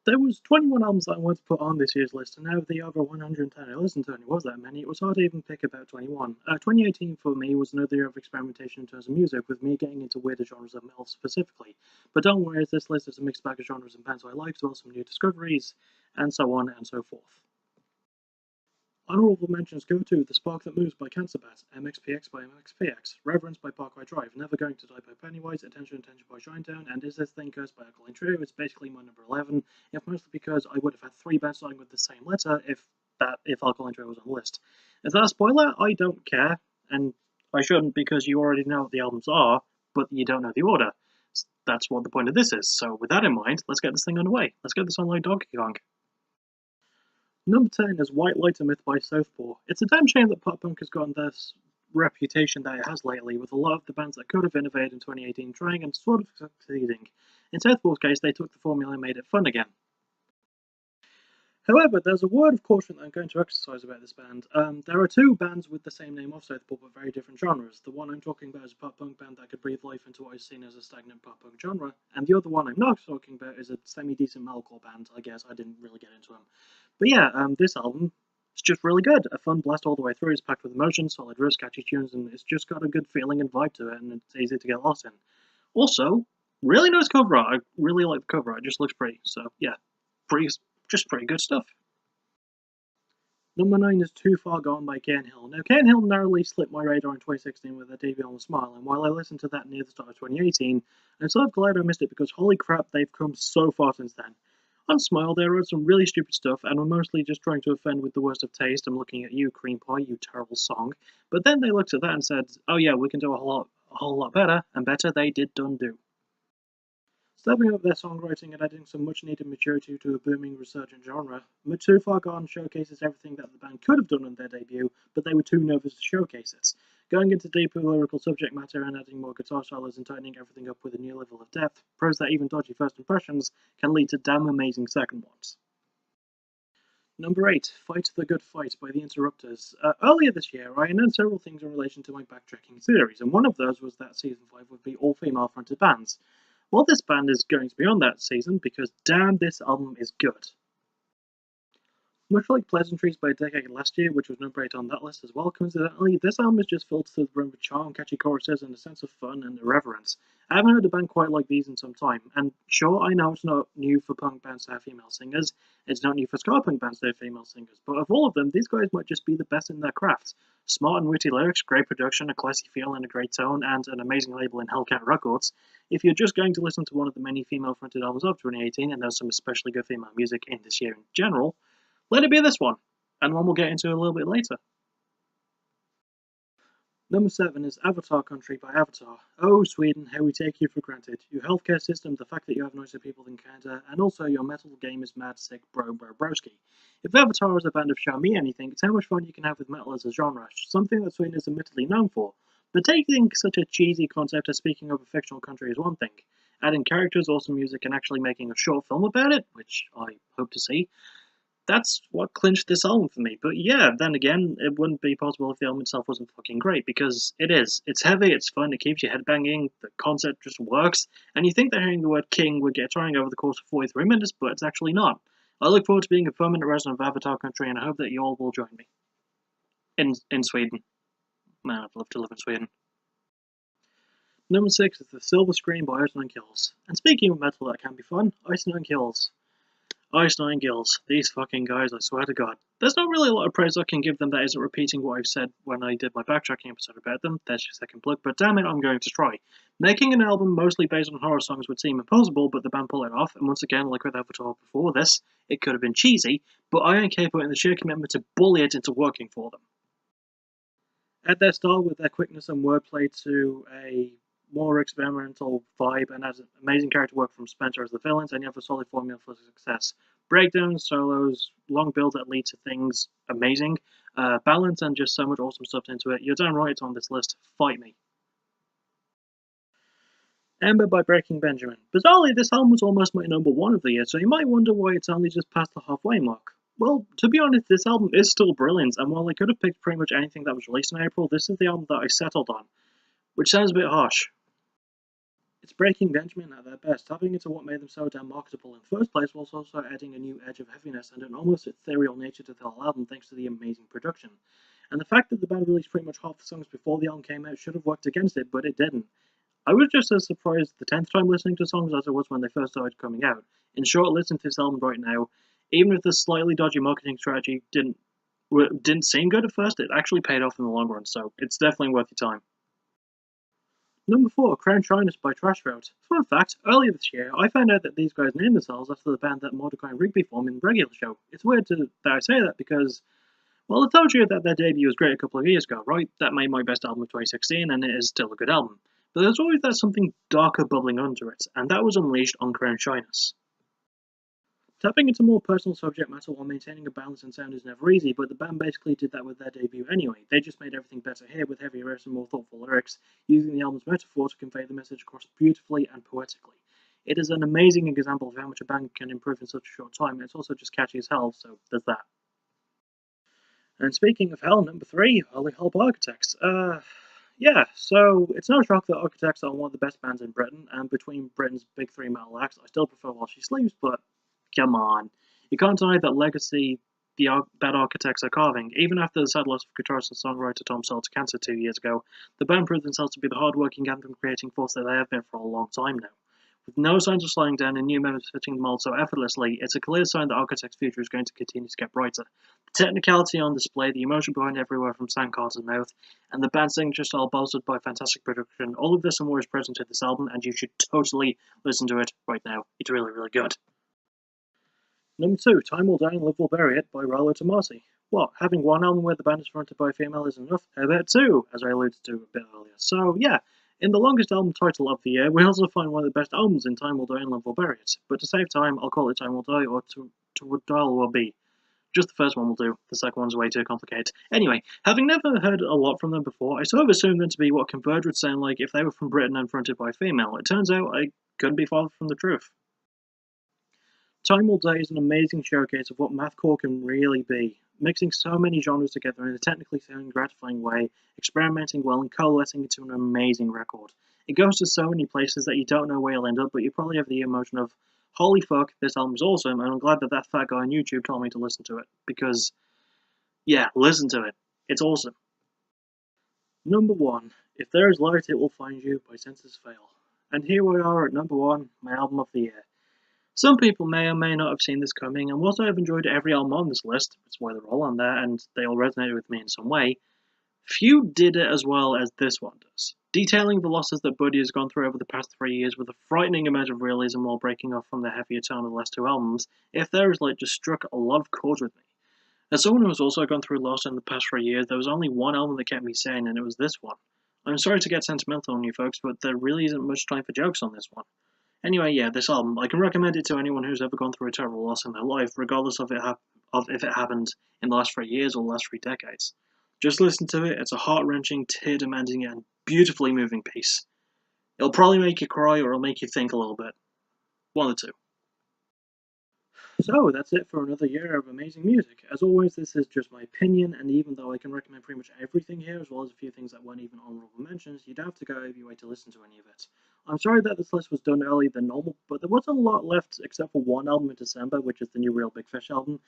There was 21 albums that I wanted to put on this year's list, and out of the over 110 I listened to, and it was that many, it was hard to even pick about 21. 2018 for me was another year of experimentation in terms of music, with me getting into weirder genres of metal specifically. But don't worry, this list is a mixed bag of genres and bands I like, as well as some new discoveries, and so on and so forth. Honourable mentions go to The Spark That Moves by Cancerbat, MXPX by MXPX, Reverence by Parkway Drive, Never Going to Die by Pennywise, Attention by Shinedown, and Is This Thing Cursed by Alkaline Trio. It's basically my number 11, if mostly because I would have had 3 bands starting with the same letter if Alkaline Trio was on the list. Is that a spoiler? I don't care, and I shouldn't because you already know what the albums are, but you don't know the order. That's what the point of this is, so with that in mind, let's get this thing underway. Let's get this on like Donkey Kong. Number 10 is White Lighter Myth by Southpaw. It's a damn shame that pop punk has gotten this reputation that it has lately, with a lot of the bands that could have innovated in 2018 trying and sort of succeeding. In Southpaw's case, they took the formula and made it fun again. However, there's a word of caution that I'm going to exercise about this band. There are 2 bands with the same name of Southpaw but very different genres. The one I'm talking about is a pop punk band that could breathe life into what is seen as a stagnant pop punk genre, and the other one I'm not talking about is a semi-decent metalcore band. I guess I didn't really get into them. But yeah, this album is just really good. A fun blast all the way through. It's packed with emotion, solid riffs, catchy tunes, and it's just got a good feeling and vibe to it, and it's easy to get lost in. Also, really nice cover art. I really like the cover art. It just looks pretty. So yeah, pretty good stuff. Number 9 is Too Far Gone by Cairnhill. Now, Cairnhill narrowly slipped my radar in 2016 with their debut on Smile, and while I listened to that near the start of 2018, I'm sort of glad I missed it because holy crap, they've come so far since then. On Smile, they wrote some really stupid stuff and were mostly just trying to offend with the worst of taste. I'm looking at you, Cream Pie, you terrible song. But then they looked at that and said, oh yeah, we can do a whole lot better, and better they did done do. Stepping up their songwriting and adding some much-needed maturity to a booming resurgent genre, Too Far Gone showcases everything that the band could have done on their debut, but they were too nervous to showcase it. Going into deeper lyrical subject matter and adding more guitar solos and tightening everything up with a new level of depth proves that even dodgy first impressions can lead to damn amazing second ones. Number 8, Fight the Good Fight by The Interrupters. Earlier this year, I announced several things in relation to my backtracking series, and one of those was that Season 5 would be all female-fronted bands. Well, this band is going to be on that season because damn, this album is good. Much like Pleasantries by Decade last year, which was number 8 on that list as well, coincidentally, this album is just filled to the brim with charm, catchy choruses, and a sense of fun and irreverence. I haven't heard a band quite like these in some time, and sure, I know it's not new for punk bands to have female singers, it's not new for ska punk bands to have female singers, but of all of them, these guys might just be the best in their craft. Smart and witty lyrics, great production, a classy feel and a great tone, and an amazing label in Hellcat Records. If you're just going to listen to one of the many female-fronted albums of 2018, and there's some especially good female music in this year in general, let it be this one, and one we'll get into a little bit later. Number 7 is Avatar Country by Avatar. Oh, Sweden, how we take you for granted. Your healthcare system, the fact that you have nicer people than Canada, and also your metal game is mad sick broski. If Avatar is a band of show me anything, it's how much fun you can have with metal as a genre, something that Sweden is admittedly known for. But taking such a cheesy concept as speaking of a fictional country is one thing. Adding characters, awesome music, and actually making a short film about it, which I hope to see, that's what clinched this album for me. But yeah, then again, it wouldn't be possible if the album itself wasn't fucking great, because it is. It's heavy, it's fun, it keeps your head banging, the concept just works, and you think that hearing the word king would get tiring over the course of 43 minutes, but it's actually not. I look forward to being a permanent resident of Avatar Country, and I hope that you all will join me. In Sweden. Man, I'd love to live in Sweden. Number 6 is The Silver Screen by Ice Nine Kills. And speaking of metal that can be fun, Ice Nine Kills. Ice Nine Kills. These fucking guys, I swear to God. There's not really a lot of praise I can give them that isn't repeating what I've said when I did my backtracking episode about them. There's your second plug, but damn it, I'm going to try. Making an album mostly based on horror songs would seem impossible, but the band pulled it off, and once again, like with Avatar before this, it could have been cheesy, but I ain't capable in the sheer commitment to bully it into working for them. Add their style with their quickness and wordplay to a more experimental vibe, and has amazing character work from Spencer as the villains, and you have a solid formula for success. Breakdowns, solos, long builds that lead to things amazing, balance, and just so much awesome stuff into it. You're damn right it's on this list. Fight me. Ember by Breaking Benjamin. Bizarrely, this album was almost my number 1 of the year, so you might wonder why it's only just past the halfway mark. Well, to be honest, this album is still brilliant, and while I could have picked pretty much anything that was released in April, this is the album that I settled on. Which sounds a bit harsh. It's breaking Benjamin at their best, tapping into what made them so damn marketable in the first place, whilst also adding a new edge of heaviness and an almost ethereal nature to the whole album thanks to the amazing production. And the fact that the band released pretty much half the songs before the album came out should have worked against it, but it didn't. I was just as surprised the 10th time listening to songs as I was when they first started coming out. In short, listen to this album right now. Even if the slightly dodgy marketing strategy didn't seem good at first, it actually paid off in the long run, so it's definitely worth your time. Number 4, Crown Shyness by Trash Route. Fun fact, earlier this year, I found out that these guys named themselves after the band that Mordecai and Rigby formed in the regular show. It's weird that I say that because, well, I told you that their debut was great a couple of years ago, right? That made my best album of 2016, and it is still a good album. But there's always that something darker bubbling under it, and that was unleashed on Crown Shyness. Tapping into more personal subject matter while maintaining a balance and sound is never easy, but the band basically did that with their debut anyway. They just made everything better here with heavier riffs and more thoughtful lyrics, using the album's metaphor to convey the message across beautifully and poetically. It is an amazing example of how much a band can improve in such a short time, and it's also just catchy as hell, so there's that. And speaking of hell, number 3, Holy Help Architects. Yeah, so it's no shock that Architects are one of the best bands in Britain, and between Britain's big 3 metal acts, I still prefer While She Sleeps, but come on. You can't deny that legacy that Architects are carving. Even after the sad loss of guitarist and songwriter Tom Sell to cancer 2 years ago, the band proved themselves to be the hard-working anthem-creating force that they have been for a long time now. With no signs of slowing down and new members fitting the mold so effortlessly, it's a clear sign that Architects' future is going to continue to get brighter. The technicality on display, the emotion behind everywhere from Sandcastle's mouth, and the band's signature style bolstered by fantastic production, all of this and more is present in this album, and you should totally listen to it right now. It's really, really good. Number 2, Time Will Die and Love Will Bury It by Rallo Tomasi. What, having one album where the band is fronted by a female isn't enough? How about 2, as I alluded to a bit earlier. So, yeah, in the longest album title of the year, we also find one of the best albums in Time Will Die and Love Will Bury It. But to save time, I'll call it Time Will Die or To What Dial Will Be. Just the first one will do, the second one's way too complicated. Anyway, having never heard a lot from them before, I sort of assumed them to be what Converge would sound like if they were from Britain and fronted by a female. It turns out I couldn't be farther from the truth. Time Will Die is an amazing showcase of what mathcore can really be, mixing so many genres together in a technically sound, gratifying way, experimenting well and coalescing into an amazing record. It goes to so many places that you don't know where you'll end up, but you probably have the emotion of, holy fuck, this album's awesome, and I'm glad that fat guy on YouTube told me to listen to it, because, yeah, listen to it. It's awesome. Number 1, If There Is Light It Will Find You by Senses Fail. And here we are at number 1, my album of the year. Some people may or may not have seen this coming, and whilst I have enjoyed every album on this list, that's why they're all on there, and they all resonated with me in some way, few did it as well as this one does, detailing the losses that Buddy has gone through over the past 3 years with a frightening amount of realism while breaking off from the heavier tone of the last 2 albums. If There Is Light just struck a lot of chords with me. As someone who has also gone through loss in the past 3 years, there was only one album that kept me sane, and it was this one. I'm sorry to get sentimental on you folks, but there really isn't much time for jokes on this one. Anyway, yeah, this album, I can recommend it to anyone who's ever gone through a terrible loss in their life, regardless of if it happened in the last 3 years or the last 3 decades. Just listen to it, it's a heart-wrenching, tear-demanding, and beautifully moving piece. It'll probably make you cry or it'll make you think a little bit. One of the two. So, that's it for another year of amazing music. As always, this is just my opinion, and even though I can recommend pretty much everything here, as well as a few things that weren't even honorable mentions, you don't have to go out of your way to listen to any of it. I'm sorry that this list was done earlier than normal, but there wasn't a lot left except for one album in December, which is the new Real Big Fish album,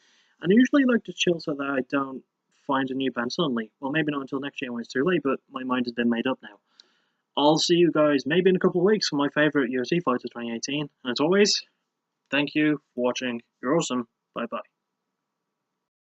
and I usually like to chill so that I don't find a new band suddenly. Well, maybe not until next year when it's too late, but my mind has been made up now. I'll see you guys maybe in a couple of weeks for my favourite UFC fighter 2018, and as always, thank you for watching. You're awesome. Bye bye.